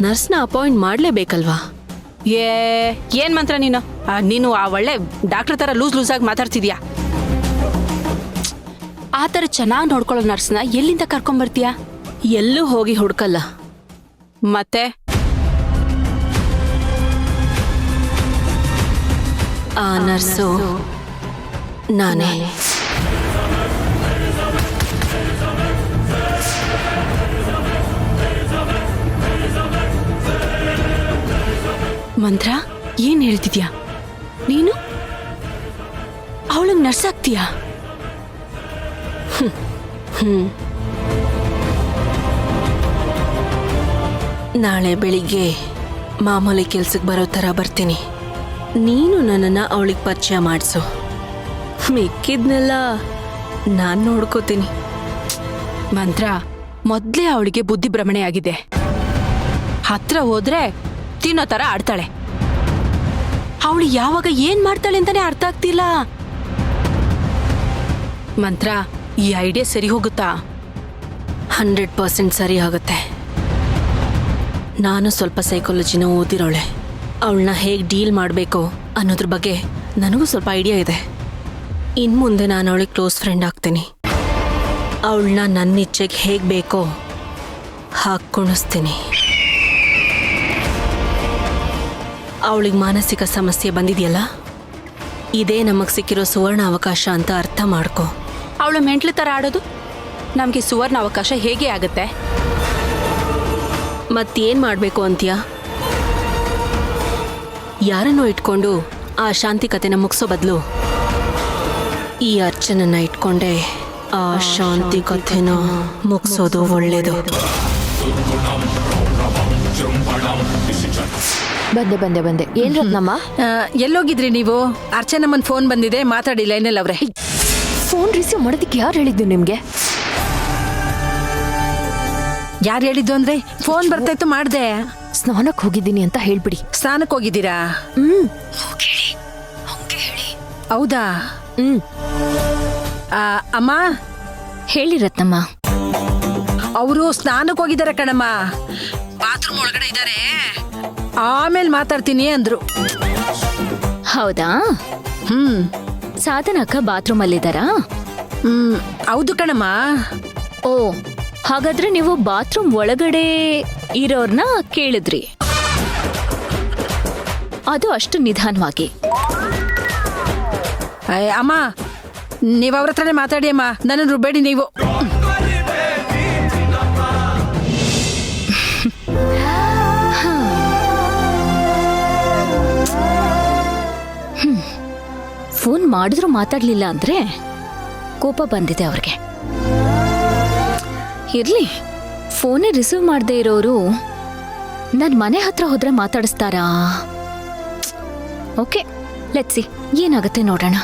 ನರ್ಸ್ನ appoint ಮಾಡ್ಲೇಬೇಕಲ್ವಾ? ಏನ್ ಮಂತ್ರ ನೀನು ಆ ಒಳ್ಳೆ ಡಾಕ್ಟರ್ ತರ ಲೂಸ್ ಆಗಿ ಮಾತಾಡ್ತಿದ್ಯಾ. ಆ ತರ ಚೆನ್ನಾಗಿ ನೋಡ್ಕೊಳ್ಳೋ ನರ್ಸ್ನ ಎಲ್ಲಿಂದ ಕರ್ಕೊಂಡ್ಬರ್ತೀಯಾ? ಎಲ್ಲೂ ಹೋಗಿ ಹುಡ್ಕಲ್ಲ. ಮತ್ತೆ ಆ ನರ್ಸು ನಾನೇ. ಮಂತ್ರ ಏನ್ ಹೇಳ್ತಿದ್ಯಾ ನೀನು? ಅವಳಂಗ್ ನರ್ಸ್ ಆಗ್ತೀಯಾ? ನಾಳೆ ಬೆಳಿಗ್ಗೆ ಮಾಮೂಲಿ ಕೆಲ್ಸಕ್ಕೆ ಬರೋ ಥರ ಬರ್ತೀನಿ. ನೀನು ನನ್ನನ್ನು ಅವಳಿಗೆ ಪರಿಚಯ ಮಾಡಿಸು. ಮಿಕ್ಕಿದ್ನೆಲ್ಲ ನಾನು ನೋಡ್ಕೋತೀನಿ. ಮಂತ್ರ ಮೊದ್ಲೇ ಅವಳಿಗೆ ಬುದ್ಧಿ ಭ್ರಮಣೆ ಆಗಿದೆ. ಹತ್ರ ಹೋದ್ರೆ ತಿನ್ನೋ ತರ ಆಡ್ತಾಳೆ. ಅವಳು ಯಾವಾಗ ಏನ್ ಮಾಡ್ತಾಳೆ ಅಂತಾನೆ ಅರ್ಥ ಆಗ್ತಿಲ್ಲ. ಮಂತ್ರ ಈ ಐಡಿಯಾ ಸರಿ ಹೋಗುತ್ತಾ? 100% ಸರಿ ಆಗುತ್ತೆ. ನಾನು ಸ್ವಲ್ಪ ಸೈಕಾಲಜಿನ ಓದಿರೋಳೆ. ಅವಳನ್ನ ಹೇಗೆ ಡೀಲ್ ಮಾಡಬೇಕು ಅನ್ನೋದ್ರ ಬಗ್ಗೆ ನನಗೂ ಸ್ವಲ್ಪ ಐಡಿಯಾ ಇದೆ. ಇನ್ನು ಮುಂದೆ ನಾನು ಅವಳಿಗೆ ಕ್ಲೋಸ್ ಫ್ರೆಂಡ್ ಆಗ್ತೀನಿ. ಅವಳನ್ನ ನನ್ನ ಇಚ್ಛೆಗೆ ಹೇಗೆ ಬೇಕೋ ಹಾಗೆ ಕುಣಿಸ್ತೀನಿ. ಅವಳಿಗೆ ಮಾನಸಿಕ ಸಮಸ್ಯೆ ಬಂದಿದೆಯಲ್ಲ, ಇದೇ ನಮಗೆ ಸಿಕ್ಕಿರೋ ಸುವರ್ಣ ಅವಕಾಶ ಅಂತ ಅರ್ಥ ಮಾಡ್ಕೊ. ಅವಳು ಮೆಂಟ್ಲು ತರ ಆಡೋದು ನಮಗೆ ಸುವರ್ಣ ಅವಕಾಶ ಹೇಗೆ ಆಗುತ್ತೆ? ಮತ್ತೇನು ಮಾಡಬೇಕು ಅಂತೀಯ? ಯಾರನ್ನೋ ಇಟ್ಕೊಂಡು ಆ ಶಾಂತಿ ಕತೆನ ಮುಗಿಸೋ ಬದಲು ಈ ಅರ್ಚನನ್ನ ಇಟ್ಕೊಂಡೆ ಆ ಶಾಂತಿ ಕಥೆನ ಮುಗಿಸೋದು ಒಳ್ಳೇದು. ಬಂದೆ ಏನ್ ರತ್ನಮ್ಮ? ಎಲ್ಲೋಗಿದ್ರಿ ನೀವು? ಅರ್ಚನಮ್ಮನ್ ಫೋನ್ ಬಂದಿದೆ, ಮಾತಾಡಿ ಲೈನಲ್ಲಿ ಅವ್ರೆ. ಫೋನ್ ರಿಸೀವ್ ಮಾಡೋದಕ್ಕೆ ಯಾರು ಹೇಳಿದ್ದು ನಿಮ್ಗೆ? ಯಾರು ಹೇಳಿದ್ದು ಅಂದ್ರೆ ಫೋನ್ ಬರ್ತಾಯ್ತು ಮಾಡ್ದೆ. ಸ್ನಾನಕ್ಕೆ ಹೋಗಿದ್ದೀನಿ ಅಂತ ಹೇಳ್ಬಿಡಿ. ಸ್ನಾನಕ್ಕೆ ಹೋಗಿದ್ದೀರಾ? ಹೌದಾ? ಅಮ್ಮ ಹೇಳಿ ರತ್ನಮ್ಮ. ಅವರು ಸ್ನಾನಕ್ಕೆ ಹೋಗಿದ್ದಾರೆ ಕಣಮ್ಮ, ಬಾತ್ರೂಮ್ ಒಳಗಡೆ ಇದ್ದಾರೆ, ಆಮೇಲೆ ಮಾತಾಡ್ತೀನಿ ಅಂದ್ರು. ಹೌದಾ? ಸಾಧನ ಅಕ್ಕ ಬಾತ್ರೂಮ್ ಅಲ್ಲಿದ್ದಾರಾ? ಹೌದು ಕಣಮ್ಮ. ಓ, ಹಾಗಾದ್ರೆ ನೀವು ಬಾತ್ರೂಮ್ ಒಳಗಡೆ ಇರೋರ್ನ ಕೇಳಿದ್ರಿ, ಅದು ಅಷ್ಟು ನಿಧಾನವಾಗಿ. ಅಮ್ಮ ನೀವ್ ಅವ್ರ ಹತ್ರನೇ ಮಾತಾಡಿ ಅಮ್ಮ, ನನ್ನನ್ನು ರುಬೇಡಿ ನೀವು. ಫೋನ್ ಮಾಡಿದ್ರು ಮಾತಾಡ್ಲಿಲ್ಲ ಅಂದ್ರೆ ಕೋಪ ಬಂದಿದೆ ಅವ್ರಿಗೆ. ಇರ್ಲಿ, ಫೋನೇ ರಿಸೀವ್ ಮಾಡದೇ ಇರೋರು ನನ್ನ ಮನೆ ಹತ್ರ ಹೋದ್ರೆ ಮಾತಾಡಿಸ್ತಾರಾ? ಓಕೆ, ಲೆಟ್ಸ್ ಸಿ ಏನಾಗುತ್ತೆ ನೋಡೋಣ.